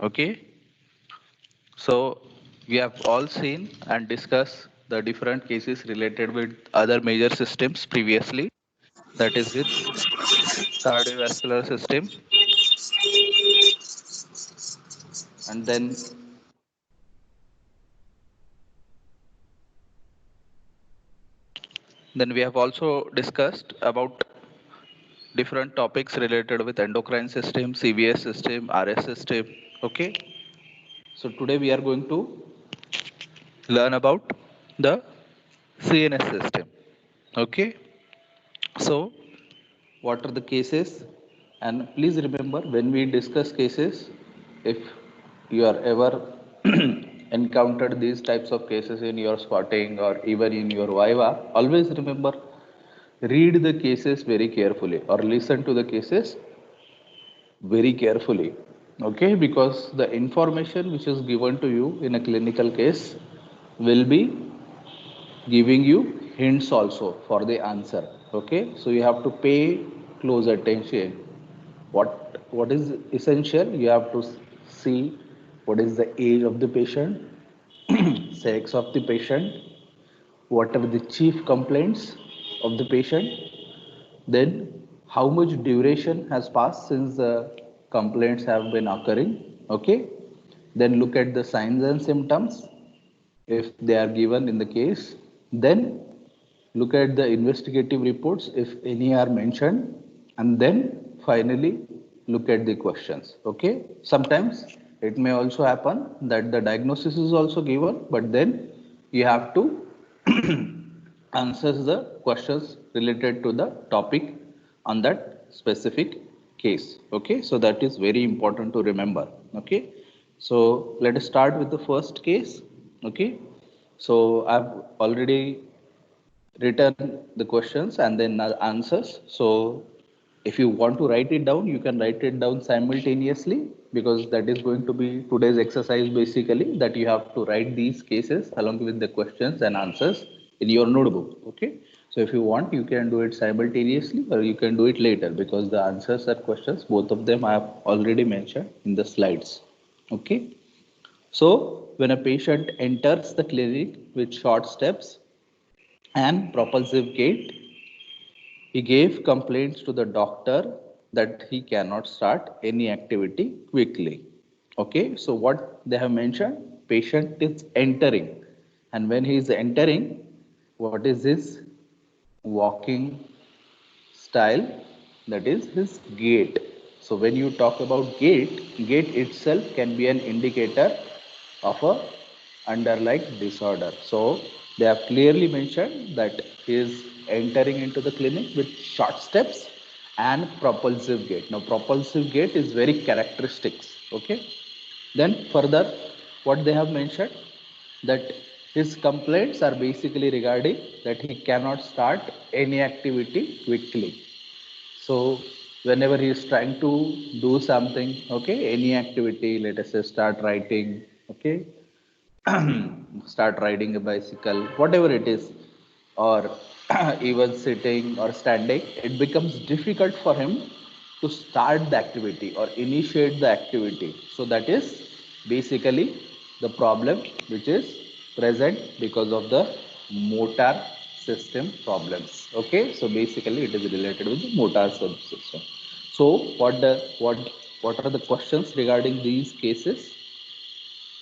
Okay, so we have all seen and discussed the different cases related with other major systems previously, that is with cardiovascular system, and then we have also discussed about different topics related with endocrine system, CVS system, RS system. Okay, so today we are going to learn about the CNS system. Okay, so what are the cases? And please remember, when we discuss cases, if you are ever encountered these types of cases in your spotting or even in your viva, always remember, read the cases very carefully or listen to the cases very carefully. Okay, because the information which is given to you in a clinical case will be giving you hints also for the answer. Okay, so you have to pay close attention. What is essential, you have to see what is the age of the patient, sex of the patient, what are the chief complaints of the patient, then how much duration has passed since the complaints have been occurring. Okay, then look at the signs and symptoms if they are given in the case, then look at the investigative reports if any are mentioned, and then finally look at the questions. Okay, sometimes it may also happen that the diagnosis is also given, but then you have to answer the questions related to the topic on that specific case. Okay, so that is very important to remember. Okay, so let us start with the first case. Okay, so I've already written the questions and then answers. So if you want to write it down, you can write it down simultaneously, because that is going to be today's exercise, basically, that you have to write these cases along with the questions and answers in your notebook. Okay, so if you want, you can do it simultaneously or you can do it later, because the answers and questions, both of them I have already mentioned in the slides. Okay, so when a patient enters the clinic with short steps and propulsive gait, he gave complaints to the doctor that he cannot start any activity quickly. Okay, so what they have mentioned, patient is entering, and when he is entering, what is his walking style? That is his gait. So when you talk about gait itself can be an indicator of a underlying disorder. So they have clearly mentioned that he is entering into the clinic with short steps and propulsive gait. Now propulsive gait is very characteristics. Okay, then further, what they have mentioned, that his complaints are basically regarding that he cannot start any activity quickly. So whenever he is trying to do something, okay, any activity, let us say start writing, okay, start riding a bicycle, whatever it is, or even sitting or standing, it becomes difficult for him to start the activity or initiate the activity. So that is basically the problem which is present because of the motor system problems. Okay, so basically it is related with the motor system. So what are the questions regarding these cases?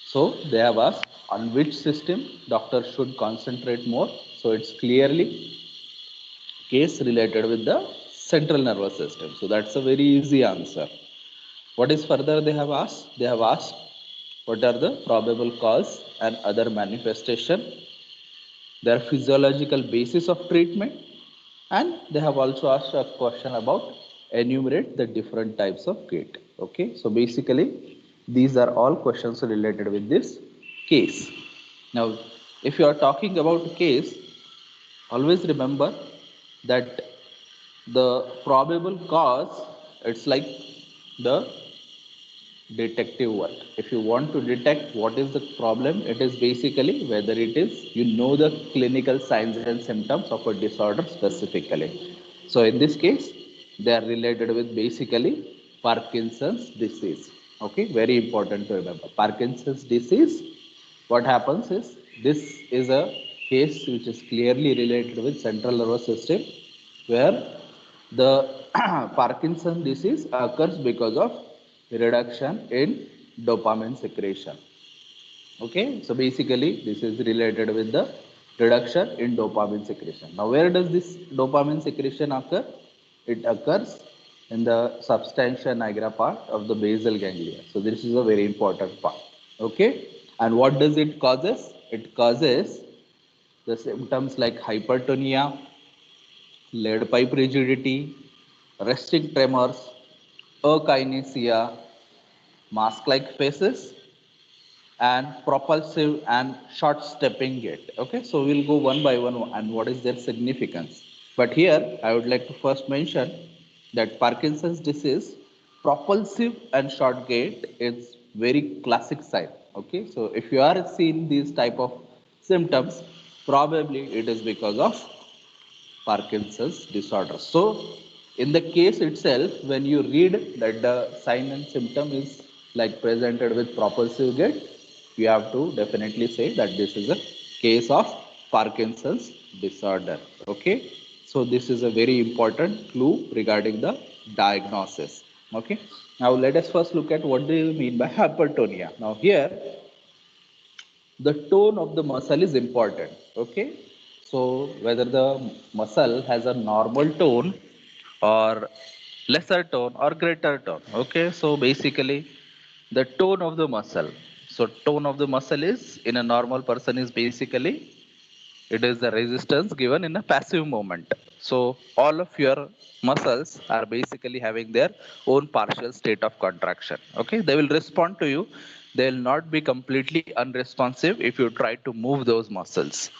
So they have asked on which system doctor should concentrate more. So it's clearly case related with the central nervous system. So that's a very easy answer. What is further they have asked? They have asked what are the probable cause and other manifestation, their physiological basis of treatment, and they have also asked a question about enumerate the different types of gait. Okay, so basically these are all questions related with this case. Now if you are talking about case, always remember that the probable cause, it's like the detective work. If you want to detect what is the problem, it is basically whether it is, you know, the clinical signs and symptoms of a disorder specifically. So in this case, they are related with basically Parkinson's disease. Okay, very important to remember. Parkinson's disease, what happens is this is a case which is clearly related with central nervous system, where the Parkinson disease occurs because of reduction in dopamine secretion. Okay, so basically this is related with the reduction in dopamine secretion. Now, where does this dopamine secretion occur? It occurs in the substantia nigra part of the basal ganglia. So this is a very important part. Okay, and what does it causes? It causes the symptoms like hypertonia, lead pipe rigidity, resting tremors, akinesia, mask-like faces, and propulsive and short stepping gait. Okay, so we'll go one by one and what is their significance. But here I would like to first mention that Parkinson's disease propulsive and short gait is very classic sign. Okay, so if you are seeing these type of symptoms, probably it is because of Parkinson's disorder. So, in the case itself, when you read that the sign and symptom is like presented with propulsive gait, you have to definitely say that this is a case of Parkinson's disorder. Okay, so this is a very important clue regarding the diagnosis. Okay, now let us first look at what do you mean by hypertonia. Now, here the tone of the muscle is important. Okay, so whether the muscle has a normal tone or lesser tone or greater tone. Okay, so basically the tone of the muscle, so tone of the muscle is in a normal person is basically it is the resistance given in a passive movement. So all of your muscles are basically having their own partial state of contraction. Okay, they will respond to you. They will not be completely unresponsive if you try to move those muscles.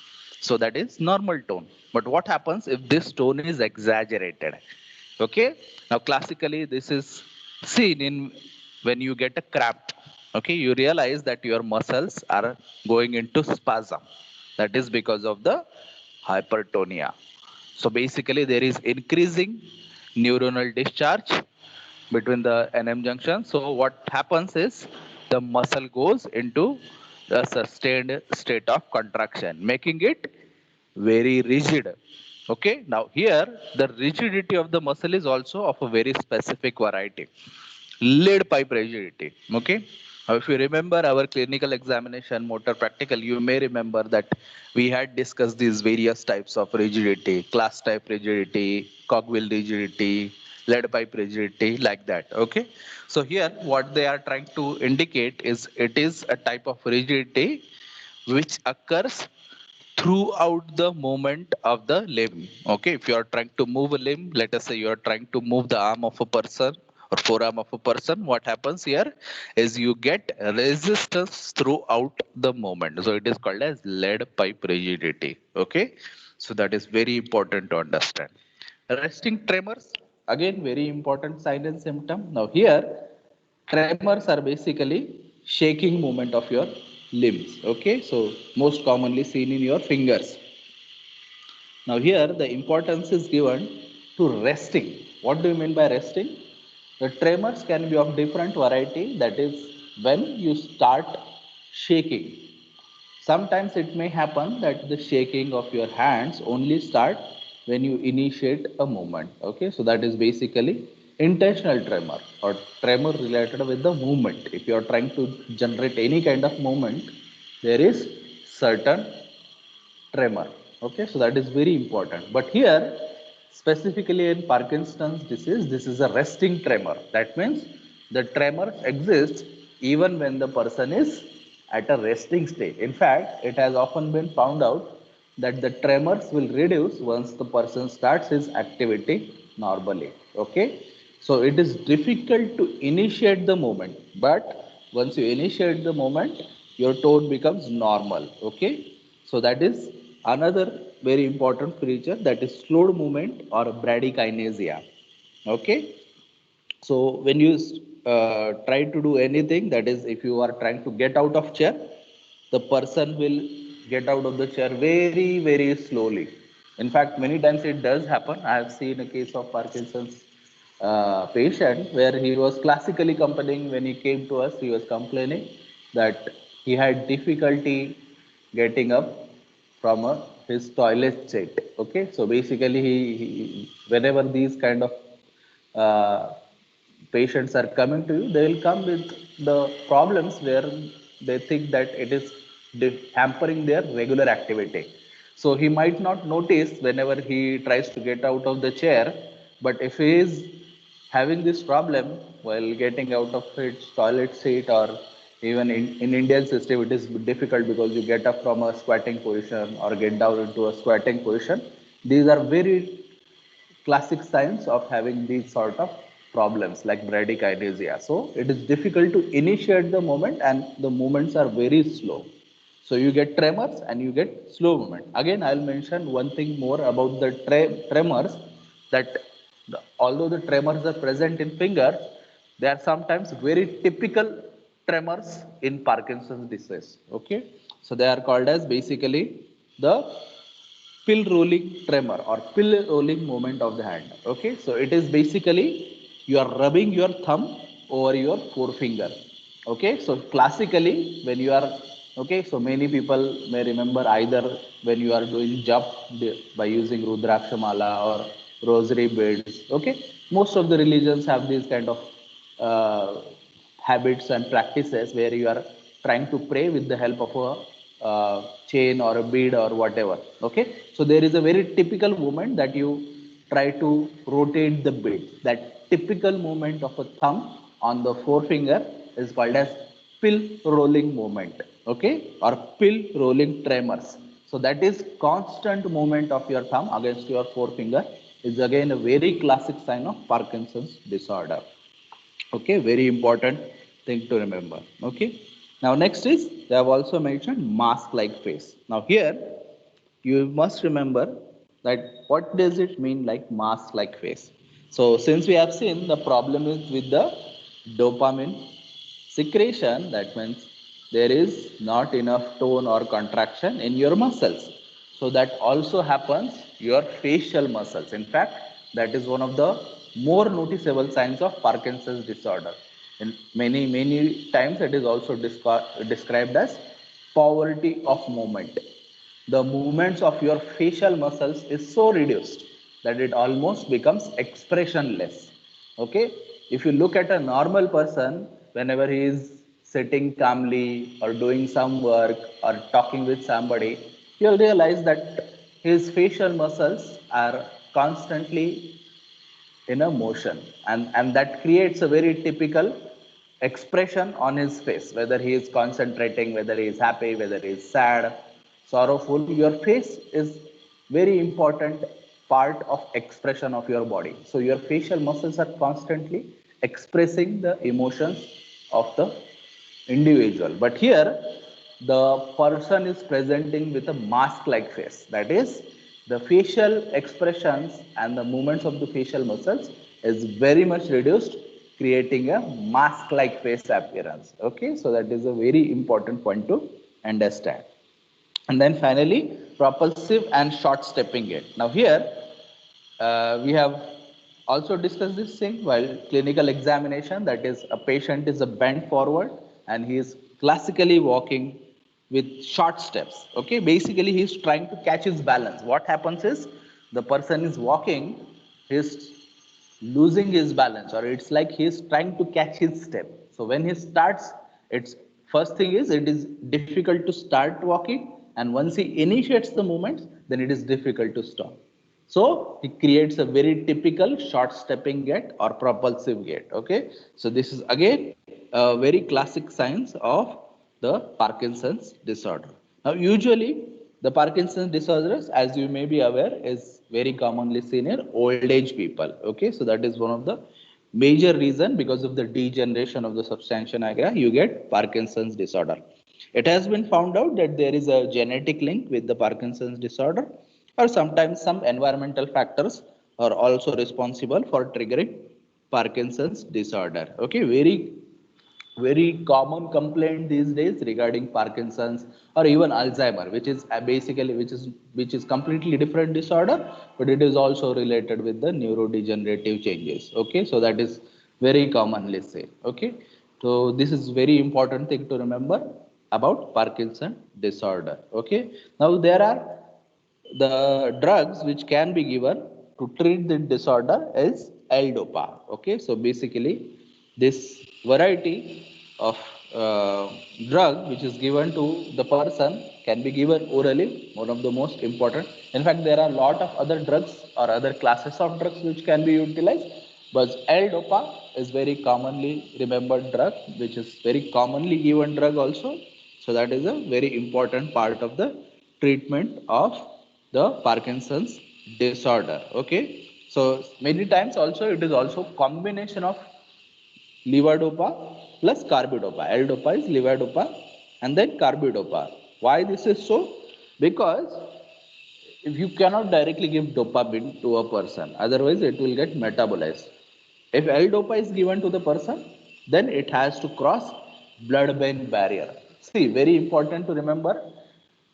So that is normal tone. But what happens if this tone is exaggerated? Okay, now classically this is seen in when you get a cramp. Okay, you realize that your muscles are going into spasm. That is because of the hypertonia. So basically there is increasing neuronal discharge between the NM junction. So what happens is the muscle goes into a sustained state of contraction, making it very rigid. Okay, now here the rigidity of the muscle is also of a very specific variety. Lead pipe rigidity. Okay, now if you remember our clinical examination, motor practical, you may remember that we had discussed these various types of rigidity: class type rigidity, cogwheel rigidity, lead pipe rigidity, like that. Okay, so here what they are trying to indicate is it is a type of rigidity which occurs throughout the movement of the limb. Okay, if you are trying to move a limb, let us say you are trying to move the arm of a person or forearm of a person, what happens here is you get resistance throughout the movement. So it is called as lead pipe rigidity. Okay, so that is very important to understand. Resting tremors, again very important sign and symptom. Now here tremors are basically shaking movement of your limbs. Okay, so most commonly seen in your fingers. Now here the importance is given to resting. What do you mean by resting? The tremors can be of different variety. That is when you start shaking. Sometimes it may happen that the shaking of your hands only start when you initiate a movement. Okay, so that is basically intentional tremor or tremor related with the movement. If you are trying to generate any kind of movement, there is certain tremor. Okay, so that is very important. But here, specifically in Parkinson's disease, this is a resting tremor. That means the tremor exists even when the person is at a resting state. In fact, it has often been found out that the tremors will reduce once the person starts his activity normally. Okay, so it is difficult to initiate the movement, but once you initiate the movement, your tone becomes normal. Okay, so that is another very important feature, that is slowed movement or bradykinesia. Okay, so when you try to do anything, that is if you are trying to get out of chair, the person will get out of the chair very very slowly. In fact, many times it does happen. I have seen a case of Parkinson's patient where he was classically complaining. When he came to us, he was complaining that he had difficulty getting up from his toilet seat. Okay, so basically, whenever these kind of uh, patients are coming to you, they will come with the problems where they think that it is hampering their regular activity. So he might not notice whenever he tries to get out of the chair, but if he is having this problem while getting out of its toilet seat, or even in Indian system, it is difficult because you get up from a squatting position or get down into a squatting position. These are very classic signs of having these sort of problems like bradykinesia. So it is difficult to initiate the movement and the movements are very slow. So you get tremors and you get slow movement. Again, I'll mention one thing more about the tremors, that although the tremors are present in fingers, they are sometimes very typical tremors in Parkinson's disease. Okay, so they are called as basically the pill rolling tremor or pill rolling movement of the hand. Okay, so it is basically you are rubbing your thumb over your forefinger. Okay, so classically when you are, okay, so many people may remember either when you are doing jap by using rudraksha mala or rosary beads. Okay, most of the religions have these kind of uh, habits and practices where you are trying to pray with the help of a chain or a bead or whatever. Okay, so there is a very typical movement that you try to rotate the bead. That typical movement of a thumb on the forefinger is called as pill rolling movement. Okay, or pill rolling tremors. So that is constant movement of your thumb against your forefinger is again a very classic sign of Parkinson's disorder. Okay, very important thing to remember. Okay, now next is they have also mentioned mask like face. Now here you must remember that what does it mean like mask like face. So since we have seen the problem is with the dopamine secretion, that means there is not enough tone or contraction in your muscles. So that also happens your facial muscles. In fact, that is one of the more noticeable signs of Parkinson's disorder. In many times it is also described as poverty of movement. The movements of your facial muscles is so reduced that it almost becomes expressionless. Okay, if you look at a normal person, whenever he is sitting calmly or doing some work or talking with somebody, you'll realize that his facial muscles are constantly in a motion, and that creates a very typical expression on his face, whether he is concentrating, whether he is happy, whether he is sad, sorrowful. Your face is very important part of expression of your body. So your facial muscles are constantly expressing the emotions of the individual. But here, the person is presenting with a mask-like face. That is, the facial expressions and the movements of the facial muscles is very much reduced, creating a mask-like face appearance. Okay, so that is a very important point to understand. And then finally, propulsive and short stepping gait. Now here, we have also discussed this thing while clinical examination, that is a patient is a bent forward and he is classically walking with short steps. Okay, basically he is trying to catch his balance. What happens is the person is walking, he is losing his balance, or it's like he's trying to catch his step. So when he starts, it's first thing is it is difficult to start walking, and once he initiates the movements, then it is difficult to stop. So he creates a very typical short stepping gait or propulsive gait. Okay, so this is again a very classic signs of the Parkinson's disorder. Now usually the Parkinson's disorders, as you may be aware, is very commonly seen in old age people. Okay, so that is one of the major reason, because of the degeneration of the substantia nigra, you get Parkinson's disorder. It has been found out that there is a genetic link with the Parkinson's disorder, or sometimes some environmental factors are also responsible for triggering Parkinson's disorder. Okay, very very common complaint these days regarding Parkinson's or even Alzheimer, which is basically which is completely different disorder, but it is also related with the neurodegenerative changes. Okay, so that is very commonly say. Okay, so this is very important thing to remember about Parkinson disorder. Okay, now there are the drugs which can be given to treat the disorder is L-DOPA. Okay, so basically this variety of drug which is given to the person can be given orally, one of the most important. In fact, there are a lot of other drugs or other classes of drugs which can be utilized, but L-DOPA is very commonly remembered drug, which is very commonly given drug also. So that is a very important part of the treatment of the Parkinson's disorder. Okay, so many times also it is also combination of levodopa plus carbidopa. L-dopa is levodopa and then carbidopa. Why this is so? Because if you cannot directly give dopamine to a person, otherwise it will get metabolized. If L-dopa is given to the person, then it has to cross blood-brain barrier. See, very important to remember,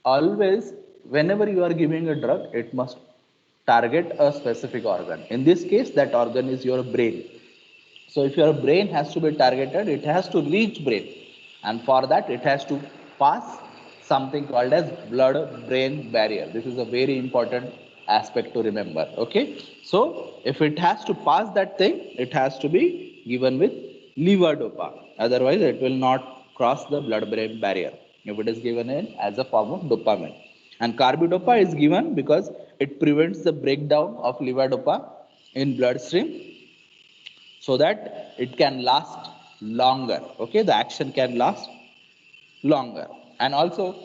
always whenever you are giving a drug, it must target a specific organ. In this case, that organ is your brain. So if your brain has to be targeted, it has to reach brain, and for that it has to pass something called as blood-brain barrier. This is a very important aspect to remember. Okay, so if it has to pass that thing, it has to be given with levodopa. Otherwise, it will not cross the blood-brain barrier if it is given in as a form of dopamine. And carbidopa is given because it prevents the breakdown of levodopa in bloodstream so that it can last longer. Okay, the action can last longer. And also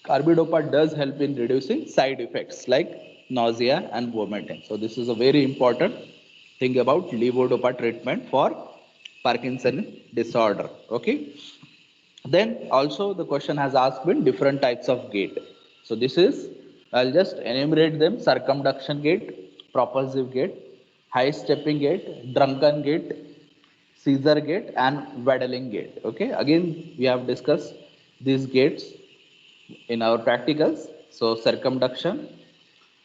carbidopa does help in reducing side effects like nausea and vomiting. So this is a very important thing about levodopa treatment for Parkinson disorder. Okay, then also the question has asked been different types of gait. So this is, I'll just enumerate them: circumduction gait, propulsive gait, high stepping gait, drunken gait, Caesar gate and waddling gate. Okay, again we have discussed these gates in our practicals. So circumduction,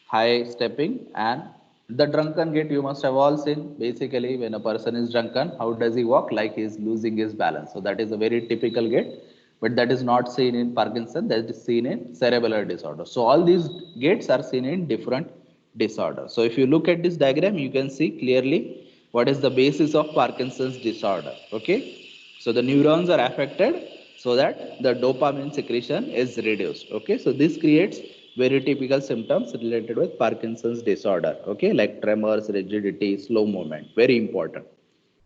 high stepping, and the drunken gait you must have all seen. Basically, when a person is drunken, how does he walk? Like he is losing his balance. So that is a very typical gait, but that is not seen in Parkinson. That is seen in cerebellar disorder. So all these gaits are seen in different disorders. So if you look at this diagram, you can see clearly what is the basis of Parkinson's disorder. Okay, so the neurons are affected so that the dopamine secretion is reduced. Okay, so this creates very typical symptoms related with Parkinson's disorder. Okay, like tremors, rigidity, slow movement, very important.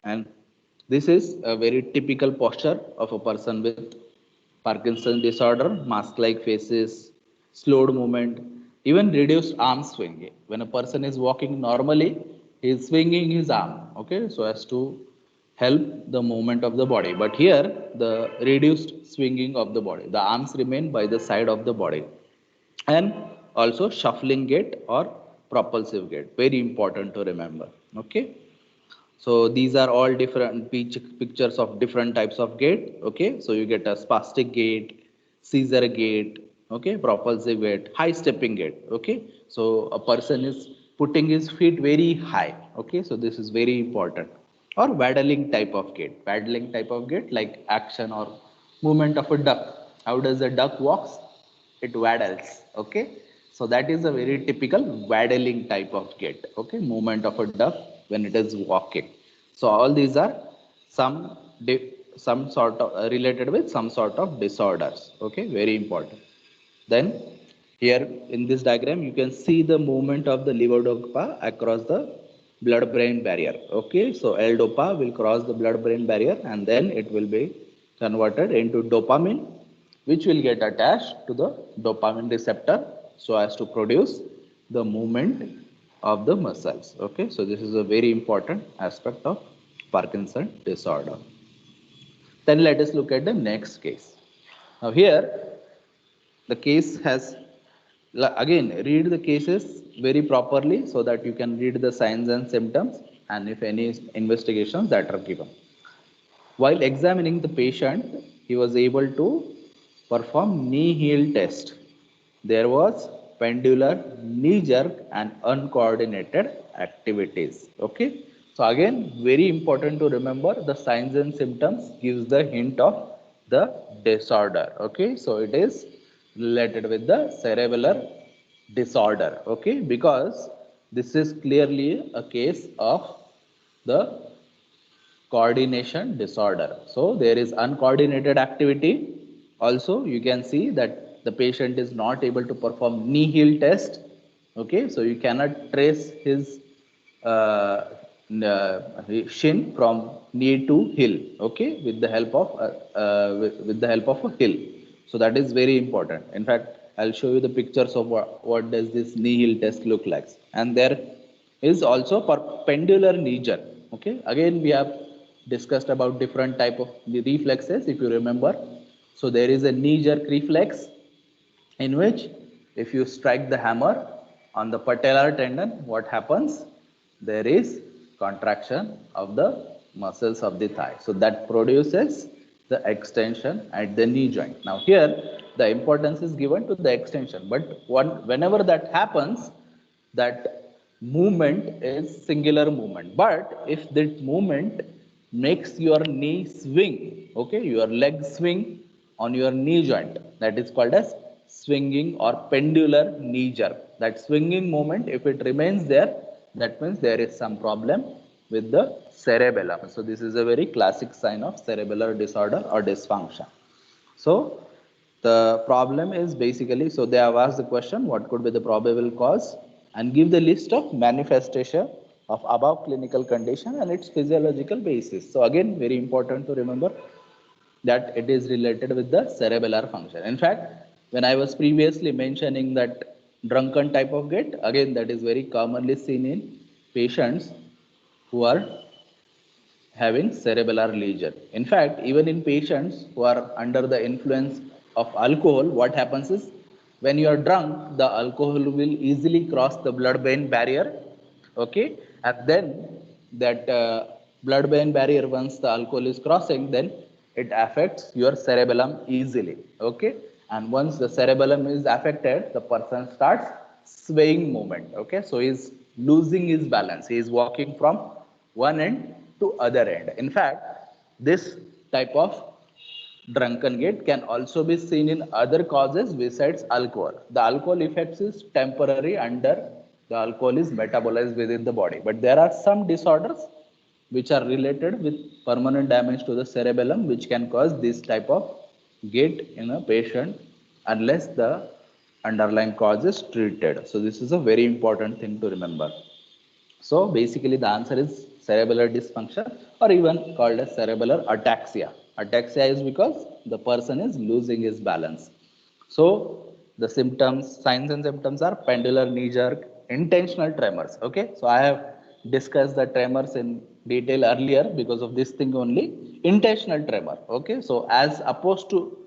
And this is a very typical posture of a person with Parkinson's disorder: mask-like faces, slowed movement, even reduced arm swinging. When a person is walking normally, he is swinging his arm, okay, so as to help the movement of the body. But here, the reduced swinging of the body, the arms remain by the side of the body. And also shuffling gait or propulsive gait, very important to remember. Okay, so these are all different pictures of different types of gait. Okay, so you get a spastic gait, Caesar gait, okay, propulsive gait, high stepping gait. Okay, so a person is putting his feet very high. Okay, so this is very important. Or waddling type of gait. Waddling type of gait, like action or movement of a duck. How does a duck walks? It waddles. Okay, so that is a very typical waddling type of gait. Okay, movement of a duck when it is walking. So all these are some some sort of related with some sort of disorders. Okay, very important. Then here in this diagram you can see the movement of the levodopa across the blood brain barrier. Okay, so L-dopa will cross the blood brain barrier and then it will be converted into dopamine, which will get attached to the dopamine receptor so as to produce the movement of the muscles. Okay, so this is a very important aspect of Parkinson disorder. Then let us look at the next case. Now here the case has, again read the cases very properly so that you can read the signs and symptoms and if any investigations that are given. While examining the patient, he was able to perform knee heel test. There was pendular, knee jerk and uncoordinated activities. Okay. So again, very important to remember the signs and symptoms gives the hint of the disorder. Okay. So it is related with the cerebellar disorder. Okay. Because this is clearly a case of the coordination disorder. So there is uncoordinated activity. Also, you can see that the patient is not able to perform knee heel test. Okay, so you cannot trace his shin from knee to heel. Okay, with the help of with the help of a heel. So that is very important. In fact, I'll show you the pictures of what does this knee heel test look like. And there is also perpendicular knee jerk. Okay, again we have discussed about different type of the reflexes if you remember. So there is a knee jerk reflex in which if you strike the hammer on the patellar tendon, what happens? There is contraction of the muscles of the thigh. So that produces the extension at the knee joint. Now here the importance is given to the extension, but whenever that happens, that movement is singular movement. But if that movement makes your knee swing, okay, your leg swing on your knee joint, that is called as swinging or pendular knee jerk. That swinging moment, if it remains there, that means there is some problem with the cerebellum. So this is a very classic sign of cerebellar disorder or dysfunction. So the problem is basically, so they have asked the question, what could be the probable cause, and give the list of manifestation of above clinical condition and its physiological basis. So again, very important to remember that it is related with the cerebellar function. In fact, when I was previously mentioning that drunken type of gait, again that is very commonly seen in patients who are having cerebellar lesion. In fact, even in patients who are under the influence of alcohol, what happens is when you are drunk, the alcohol will easily cross the blood-brain barrier. Okay, and then that blood-brain barrier, once the alcohol is crossing, then it affects your cerebellum easily. Okay, and once the cerebellum is affected, the person starts swaying movement. Okay, so he's losing his balance. He is walking from one end to other end. In fact, this type of drunken gait can also be seen in other causes besides alcohol. The alcohol effects is temporary under the alcohol is metabolized within the body. But there are some disorders which are related with permanent damage to the cerebellum which can cause this type of gait in a patient unless the underlying cause is treated. So this is a very important thing to remember. So basically the answer is cerebellar dysfunction or even called as cerebellar ataxia. Ataxia is because the person is losing his balance. So the symptoms, signs and symptoms are pendular knee jerk, intentional tremors. Okay, so I have discussed the tremors in detail earlier because of this thing only. Intentional tremor. Okay, so as opposed to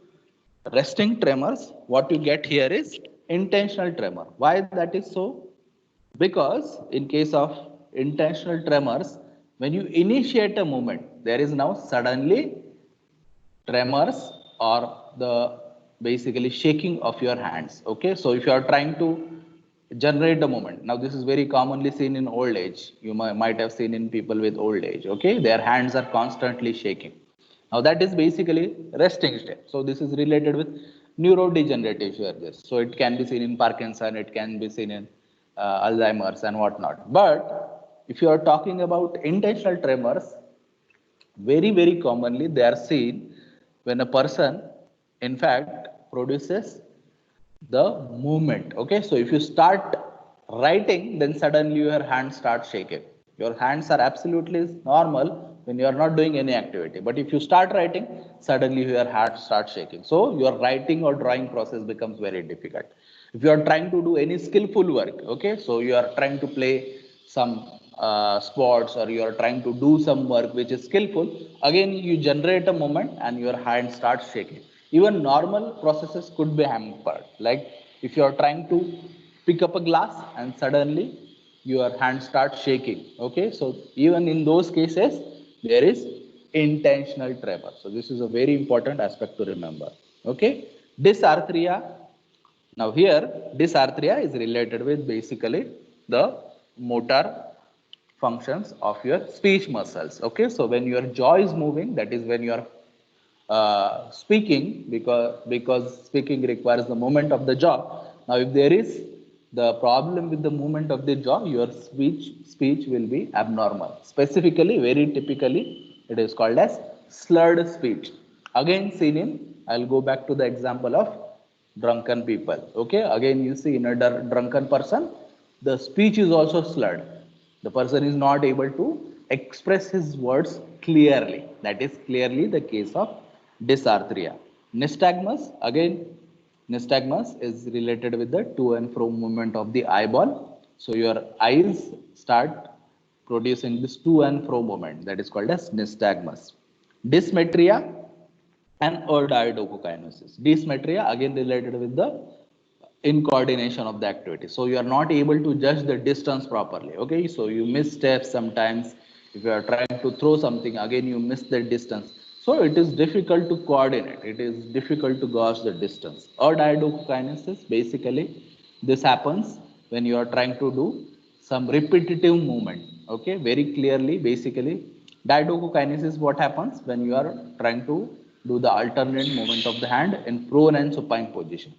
resting tremors, what you get here is intentional tremor. Why that is so? Because in case of intentional tremors, when you initiate a movement, there is now suddenly tremors or the basically shaking of your hands. Okay, so if you are trying to generate a movement, now this is very commonly seen in old age. You might have seen in people with old age. Okay, their hands are constantly shaking. Now that is basically resting state. So this is related with neurodegenerative disorders. So it can be seen in Parkinson, it can be seen in Alzheimer's and whatnot. But if you are talking about intentional tremors, very commonly they are seen when a person in fact produces the movement. Okay, so if you start writing, then suddenly your hands start shaking. Your hands are absolutely normal when you are not doing any activity, but if you start writing, suddenly your hands start shaking. So your writing or drawing process becomes very difficult. If you are trying to do any skillful work, okay, so you are trying to play some sports or you are trying to do some work which is skillful, again you generate a moment and your hand starts shaking. Even normal processes could be hampered, like if you are trying to pick up a glass and suddenly your hand starts shaking. Okay, so even in those cases there is intentional tremor. So this is a very important aspect to remember. Okay, dysarthria. Now here, dysarthria is related with basically the motor functions of your speech muscles. Okay, so when your jaw is moving, that is when you are speaking, because speaking requires the movement of the jaw. Now, if there is the problem with the movement of the jaw, your speech will be abnormal. Specifically, very typically, it is called as slurred speech. Again, seen in, I'll go back to the example of drunken people. Okay, again you see in a drunken person, the speech is also slurred. The person is not able to express his words clearly. That is clearly the case of dysarthria. Nystagmus, again, nystagmus is related with the to and fro movement of the eyeball. So your eyes start producing this to and fro movement, that is called as nystagmus. Dysmetria and erdidocokinesis. Dysmetria again related with the in coordination of the activity. So you are not able to judge the distance properly. Okay, so you miss steps sometimes. If you are trying to throw something, again you miss the distance. So it is difficult to coordinate. It is difficult to gauge the distance. Or diadochokinesis, basically this happens when you are trying to do some repetitive movement. Okay, very clearly, basically diadochokinesis, what happens when you are trying to do the alternate movement of the hand in prone and supine position.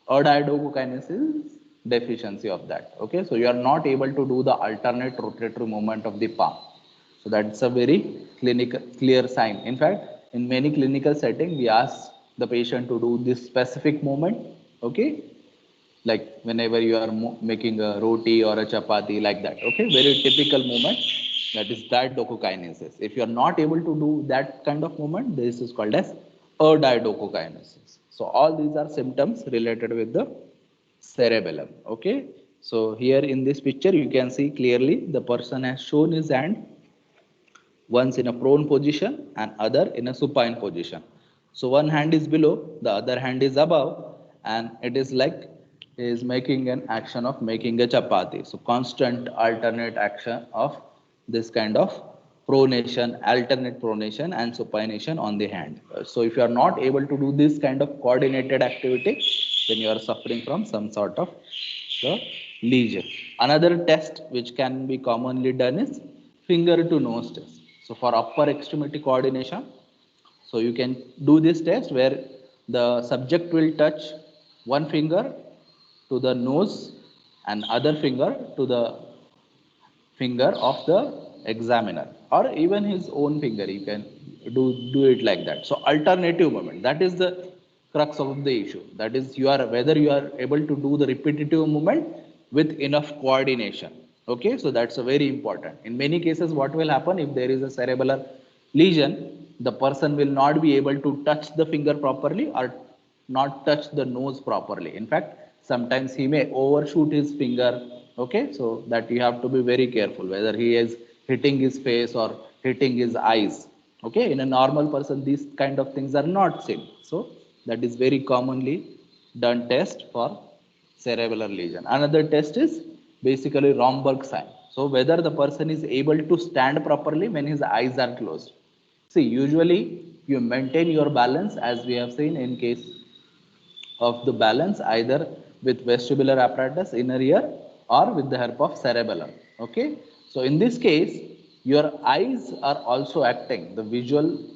Or diadochokinesis deficiency of that. Okay, so you are not able to do the alternate rotatory movement of the palm. So that's a very clinical clear sign. In fact, in many clinical setting, we ask the patient to do this specific movement. Okay, like whenever you are making a roti or a chapati, like that. Okay, very typical movement. That is diadochokinesis. If you are not able to do that kind of movement, this is called as adiadochokinesis. So all these are symptoms related with the cerebellum. Okay, so here in this picture you can see clearly the person has shown his hand, once in a prone position and other in a supine position. So one hand is below, the other hand is above, and it is like he is making an action of making a chapati. So constant alternate action of this kind of pronation, alternate pronation and supination on the hand. So if you are not able to do this kind of coordinated activity, then you are suffering from some sort of the lesion. Another test which can be commonly done is finger to nose test. So for upper extremity coordination, so you can do this test where the subject will touch one finger to the nose and other finger to the finger of the examiner, or even his own finger. You can do it like that. So alternative movement, that is the crux of the issue. That is, you are whether you are able to do the repetitive movement with enough coordination. Okay, so that's a very important. In many cases, what will happen if there is a cerebellar lesion, the person will not be able to touch the finger properly or not touch the nose properly. In fact, sometimes he may overshoot his finger. Okay, so that you have to be very careful whether he is hitting his face or hitting his eyes. Okay, in a normal person these kind of things are not seen. So that is very commonly done test for cerebellar lesion. Another test is basically Romberg sign. So whether the person is able to stand properly when his eyes are closed. See, usually you maintain your balance, as we have seen in case of the balance, either with vestibular apparatus, inner ear, or with the help of cerebellum. Okay, so in this case your eyes are also acting, the visual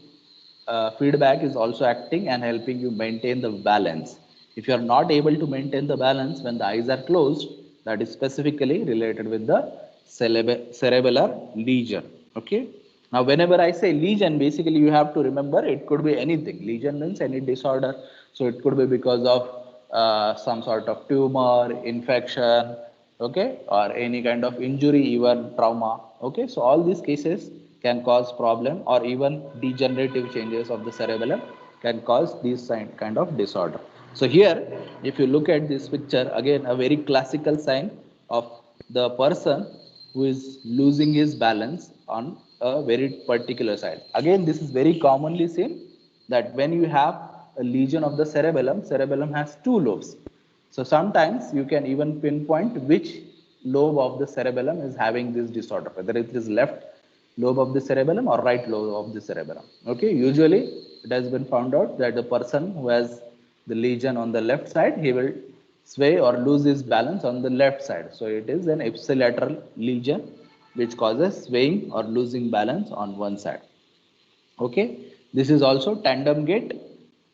feedback is also acting and helping you maintain the balance. If you are not able to maintain the balance when the eyes are closed, that is specifically related with the cerebellar lesion. Okay, now whenever I say lesion, basically you have to remember it could be anything. Lesion means any disorder. So it could be because of some sort of tumor, infection, okay, or any kind of injury, even trauma. Okay, so all these cases can cause problem, or even degenerative changes of the cerebellum can cause this kind of disorder. So here, if you look at this picture, again a very classical sign of the person who is losing his balance on a very particular side. Again, this is very commonly seen that when you have a lesion of the cerebellum, cerebellum has two lobes. So sometimes you can even pinpoint which lobe of the cerebellum is having this disorder, whether it is left lobe of the cerebellum or right lobe of the cerebellum. Okay, usually it has been found out that the person who has the lesion on the left side, he will sway or lose his balance on the left side. So it is an ipsilateral lesion which causes swaying or losing balance on one side. Okay, this is also tandem gait.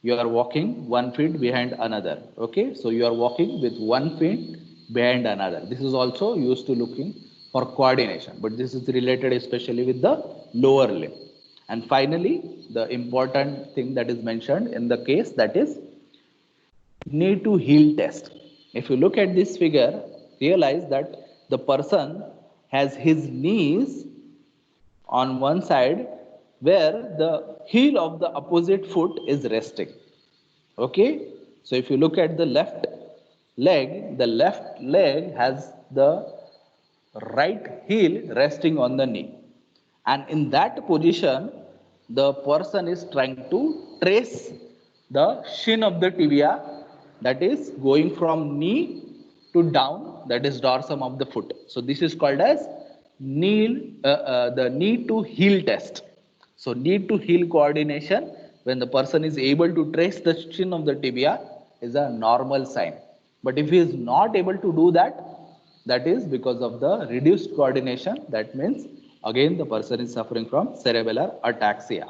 You are walking one feet behind another. Okay, so you are walking with one feet behind another. This is also used to looking for coordination, but this is related especially with the lower limb. And finally, the important thing that is mentioned in the case, that is knee to heel test. If you look at this figure, realize that the person has his knees on one side where the heel of the opposite foot is resting. Okay, so if you look at the left leg has the right heel resting on the knee, and in that position the person is trying to trace the shin of the tibia, that is going from knee to down, that is dorsum of the foot. So this is called as the knee to heel test. So knee to heel coordination, when the person is able to trace the shin of the tibia, is a normal sign. But if he is not able to do that, that is because of the reduced coordination. That means again the person is suffering from cerebellar ataxia.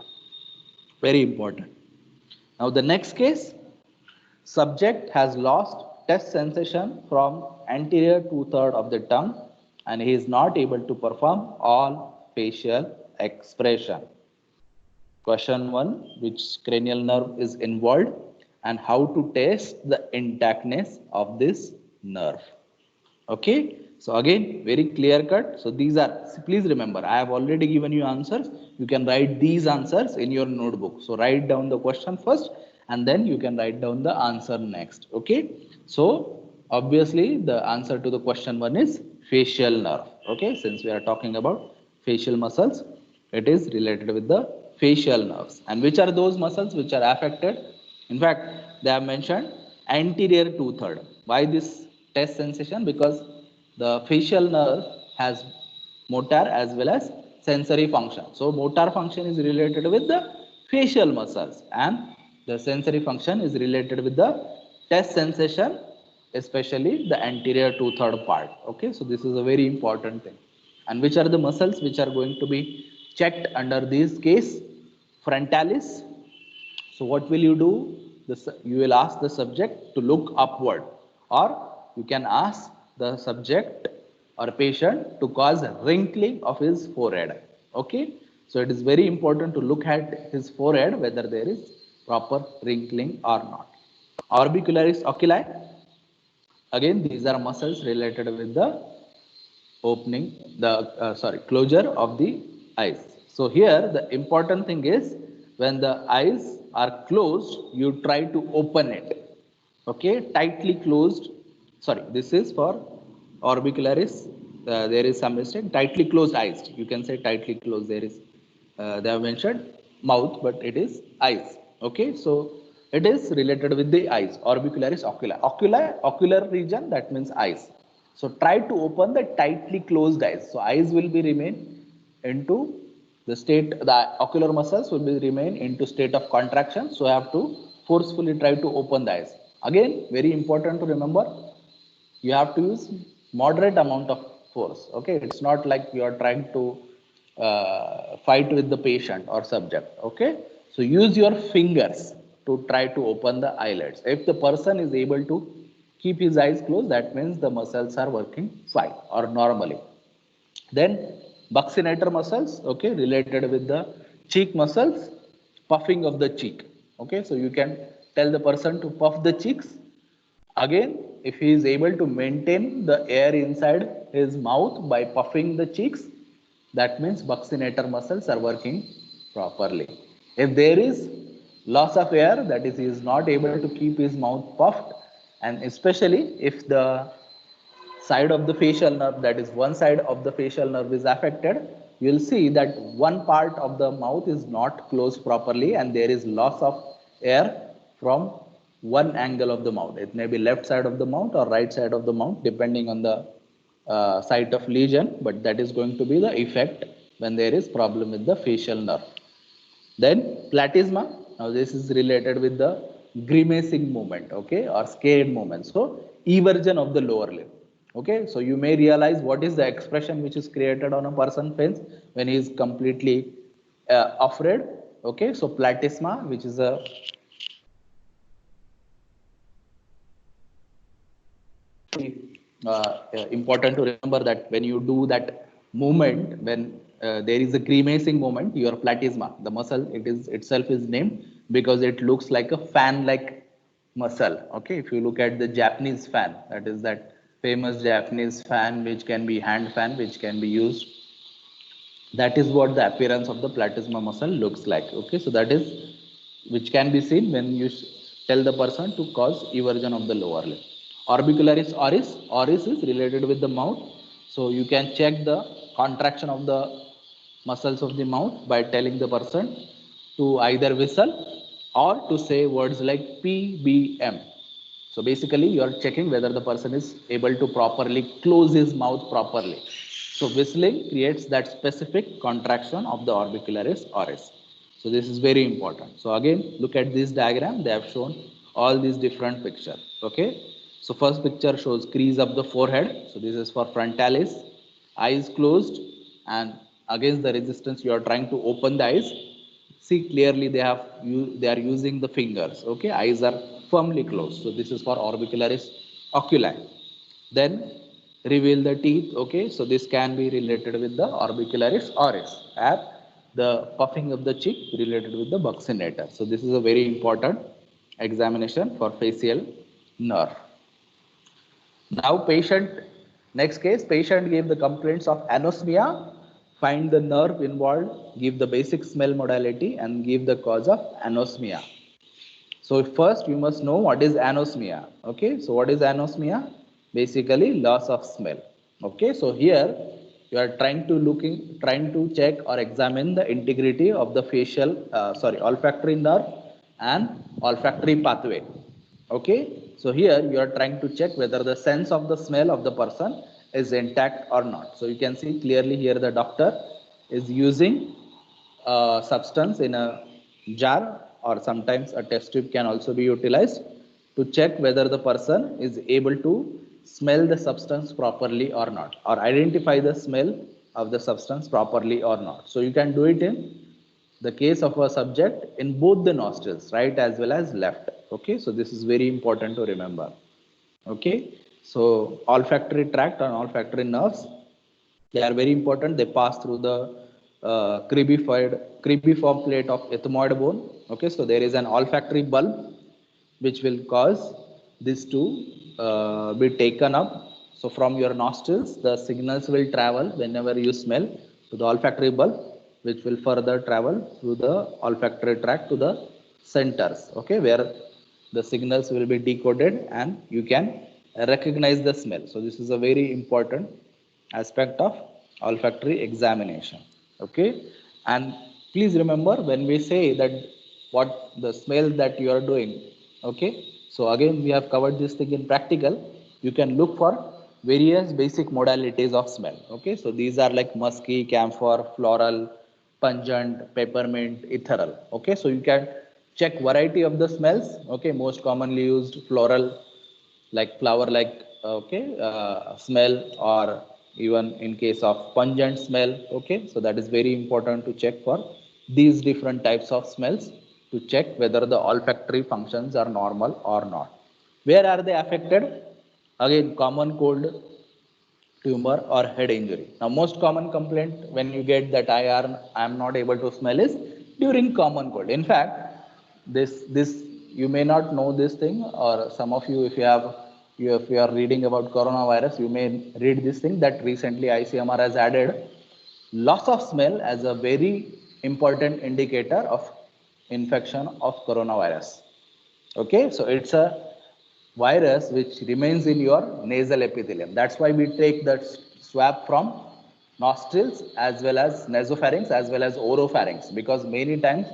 Very important. Now the next case, subject has lost taste sensation from anterior two-thirds of the tongue and he is not able to perform all facial expression. Question 1, which cranial nerve is involved and how to test the intactness of this nerve. Okay, so again very clear cut. So these are, please remember, I have already given you answers. You can write these answers in your notebook. So write down the question first and then you can write down the answer next. Okay, so obviously the answer to the question 1 is facial nerve. Okay, since we are talking about facial muscles, it is related with the facial nerves. And which are those muscles which are affected? In fact, they have mentioned anterior two-third. Why this taste sensation? Because the facial nerve has motor as well as sensory function. So motor function is related with the facial muscles and the sensory function is related with the taste sensation, especially the anterior two-third part. Okay, so this is a very important thing. And which are the muscles which are going to be checked under this case? Frontalis. So what will you do? You will ask the subject to look upward, or you can ask the subject or patient to cause wrinkling of his forehead. Okay, so it is very important to look at his forehead whether there is proper wrinkling or not. Orbicularis oculi. Again, these are muscles related with the opening, the closure of the eyes. So here the important thing is, when the eyes are closed, you try to open it. Okay, tightly closed. Sorry, this is for orbicularis. There is some mistake. Tightly closed eyes. You can say tightly closed. There is they have mentioned mouth, but it is eyes. Okay, so it is related with the eyes. Orbicularis oculi. Ocular region, that means eyes. So try to open the tightly closed eyes. So eyes will be remain into the state, the ocular muscles will be remain into state of contraction. So I have to forcefully try to open the eyes. Again, very important to remember, you have to use moderate amount of force. Okay, it's not like you are trying to fight with the patient or subject. Okay, so use your fingers to try to open the eyelids. If the person is able to keep his eyes closed, that means the muscles are working fine or normally. Then buccinator muscles, okay, related with the cheek muscles, puffing of the cheek. Okay, so you can tell the person to puff the cheeks. Again, if he is able to maintain the air inside his mouth by puffing the cheeks, that means buccinator muscles are working properly. If there is loss of air, that is, he is not able to keep his mouth puffed, and especially if the side of the facial nerve, that is one side of the facial nerve is affected, you will see that one part of the mouth is not closed properly and there is loss of air from one angle of the mouth. It may be left side of the mouth or right side of the mouth depending on the site of lesion, but that is going to be the effect when there is problem with the facial nerve. Then platysma, now this is related with the grimacing movement, okay, or scared movement. So eversion of the lower lip. Okay, so you may realize what is the expression which is created on a person's face when he is completely afraid. Okay, so platysma, which is a important to remember that when you do that movement, when there is a grimacing movement, your platysma, the muscle, it is itself is named because it looks like a fan-like muscle. Okay, if you look at the Japanese fan, that is that famous Japanese fan, which can be hand fan, which can be used. That is what the appearance of the platysma muscle looks like. Okay, so that is which can be seen when you tell the person to cause eversion of the lower lip. Orbicularis oris, oris is related with the mouth. So you can check the contraction of the muscles of the mouth by telling the person to either whistle or to say words like PBM. So basically you are checking whether the person is able to properly close his mouth properly. So whistling creates that specific contraction of the orbicularis oris. So this is very important. So again, look at this diagram. They have shown all these different pictures. Okay. So first picture shows crease of the forehead. So this is for frontalis, eyes closed, and against the resistance you are trying to open the eyes. See clearly they are using the fingers. Okay, eyes are firmly closed. So this is for orbicularis oculi. Then reveal the teeth. Okay, so this can be related with the orbicularis oris, and the puffing of the cheek related with the buccinator. So this is a very important examination for facial nerve. Now patient, next case, patient gave the complaints of anosmia, find the nerve involved, give the basic smell modality and give the cause of anosmia. So first you must know what is anosmia. Okay, so what is anosmia? Basically loss of smell. Okay, so here you are trying to check or examine the integrity of the olfactory nerve and olfactory pathway. Okay, so here you are trying to check whether the sense of the smell of the person is intact or not. So you can see clearly here the doctor is using a substance in a jar, or sometimes a test tube can also be utilized to check whether the person is able to smell the substance properly or not, or identify the smell of the substance properly or not. So you can do it in the case of a subject in both the nostrils, right as well as left. Okay, so this is very important to remember. Okay, so olfactory tract and olfactory nerves, they are very important. They pass through the cribriform plate of ethmoid bone. Okay, so there is an olfactory bulb which will cause this to be taken up. So from your nostrils, the signals will travel whenever you smell to the olfactory bulb, which will further travel through the olfactory tract to the centers. Okay, where the signals will be decoded and you can recognize the smell. So this is a very important aspect of olfactory examination. Okay, and please remember when we say that what the smell that you are doing. Okay, so again we have covered this thing in practical. You can look for various basic modalities of smell. Okay, so these are like musky, camphor, floral, pungent, peppermint, ethereal. Okay, so you can check variety of the smells. Okay, most commonly used floral, like flower like, okay, smell, or even in case of pungent smell. Okay, so that is very important to check for these different types of smells, to check whether the olfactory functions are normal or not. Where are they affected? Again, common cold, tumor, or head injury. Now most common complaint when you get that I am not able to smell is during common cold. In fact, this you may not know this thing, or some of you, if you are reading about coronavirus, you may read this thing that recently ICMR has added loss of smell as a very important indicator of infection of coronavirus. Okay, so it's a virus which remains in your nasal epithelium. That's why we take that swab from nostrils as well as nasopharynx as well as oropharynx, because many times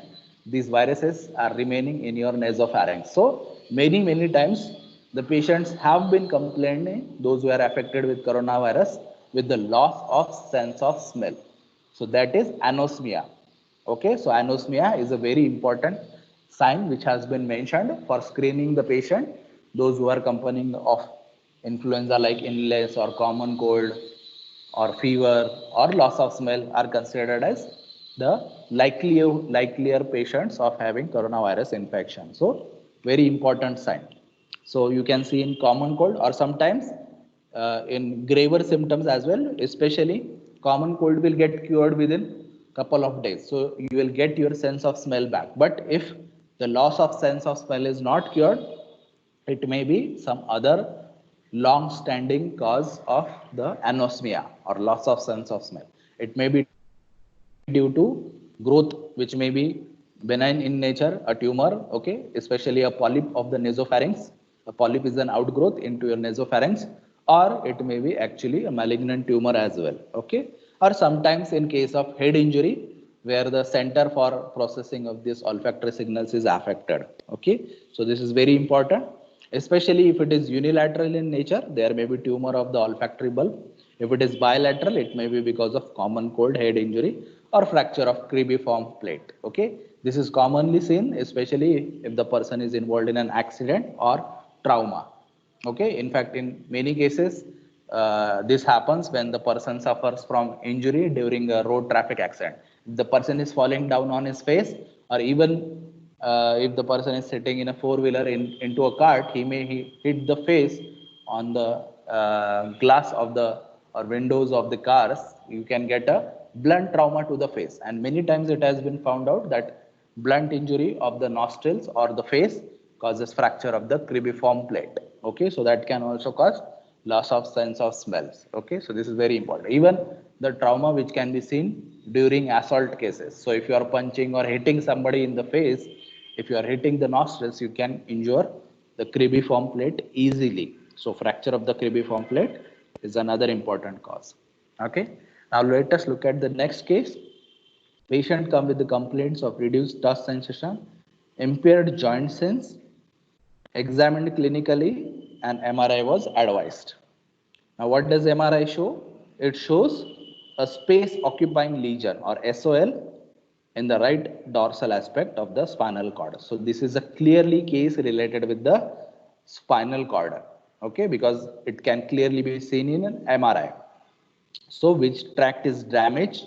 these viruses are remaining in your nasopharynx. So many times the patients have been complaining, those who are affected with coronavirus, with the loss of sense of smell. So that is anosmia. Okay, so anosmia is a very important sign which has been mentioned for screening the patient. Those who are complaining of influenza like illness or common cold or fever or loss of smell are considered as the likelier patients of having coronavirus infection. So very important sign. So you can see in common cold or sometimes in graver symptoms as well, especially common cold will get cured within couple of days. So you will get your sense of smell back. But if the loss of sense of smell is not cured, it may be some other long standing cause of the anosmia or loss of sense of smell. It may be due to growth which may be benign in nature, a tumor, okay, especially a polyp of the nasopharynx. A polyp is an outgrowth into your nasopharynx, or it may be actually a malignant tumor as well, okay. Or sometimes in case of head injury, where the center for processing of these olfactory signals is affected, okay. So this is very important, especially if it is unilateral in nature, there may be tumor of the olfactory bulb. If it is bilateral, it may be because of common cold, head injury, or fracture of cribriform plate, okay. This is commonly seen especially if the person is involved in an accident or trauma, okay. In fact, in many cases, this happens when the person suffers from injury during a road traffic accident. If the person is falling down on his face, or even if the person is sitting in a four-wheeler into a cart, he may hit the face on the glass of the or windows of the cars. You can get a blunt trauma to the face, and many times it has been found out that blunt injury of the nostrils or the face causes fracture of the cribriform plate, okay. So that can also cause loss of sense of smells, okay. So this is very important. Even the trauma which can be seen during assault cases. So if you are punching or hitting somebody in the face, if you are hitting the nostrils, you can injure the cribriform plate easily. So fracture of the cribriform plate is another important cause, okay. Now let us look at the next case. Patient come with the complaints of reduced touch sensation, impaired joint sense, examined clinically, and MRI was advised. Now, what does MRI show? It shows a space occupying lesion or SOL in the right dorsal aspect of the spinal cord. So, this is a clearly case related with the spinal cord, okay, because it can clearly be seen in an MRI. So, which tract is damaged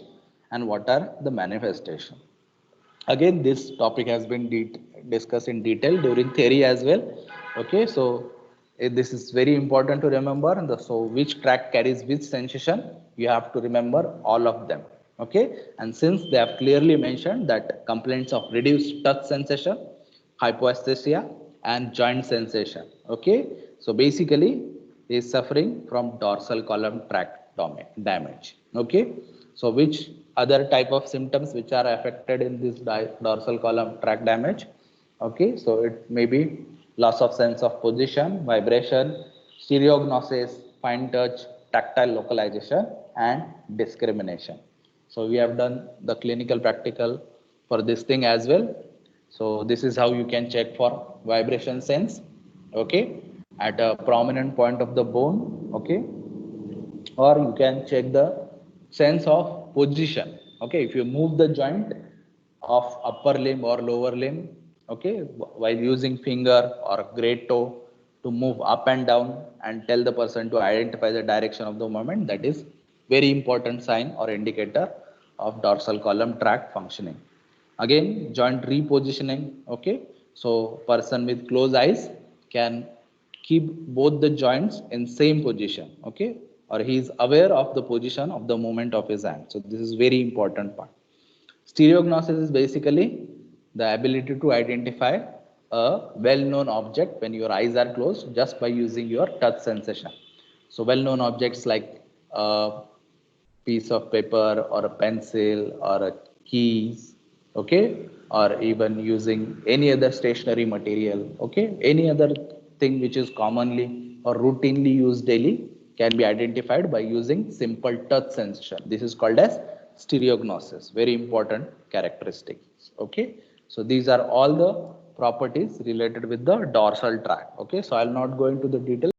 and what are the manifestation? Again, this topic has been discussed in detail during theory as well, okay. So this is very important to remember. So which tract carries which sensation, you have to remember all of them, okay. And since they have clearly mentioned that complaints of reduced touch sensation, hypoesthesia, and joint sensation, okay. So basically he is suffering from dorsal column tract damage, okay. So which other type of symptoms which are affected in this dorsal column tract damage, okay. So it may be loss of sense of position, vibration, stereognosis, fine touch, tactile localization, and discrimination. So we have done the clinical practical for this thing as well. So this is how you can check for vibration sense, okay, at a prominent point of the bone, okay. Or you can check the sense of position, okay. If you move the joint of upper limb or lower limb, okay, while using finger or great toe to move up and down and tell the person to identify the direction of the movement, that is very important sign or indicator of dorsal column tract functioning. Again, joint repositioning, okay. So person with closed eyes can keep both the joints in same position, okay, or he is aware of the position of the movement of his hand. So this is very important part. Stereognosis is basically the ability to identify a well-known object when your eyes are closed just by using your touch sensation. So well-known objects like a piece of paper or a pencil or a keys, okay, or even using any other stationary material, okay, any other thing which is commonly or routinely used daily can be identified by using simple touch sensation. This is called as stereognosis, very important characteristics, okay. So these are all the properties related with the dorsal tract, okay. So I'll not go into the detail.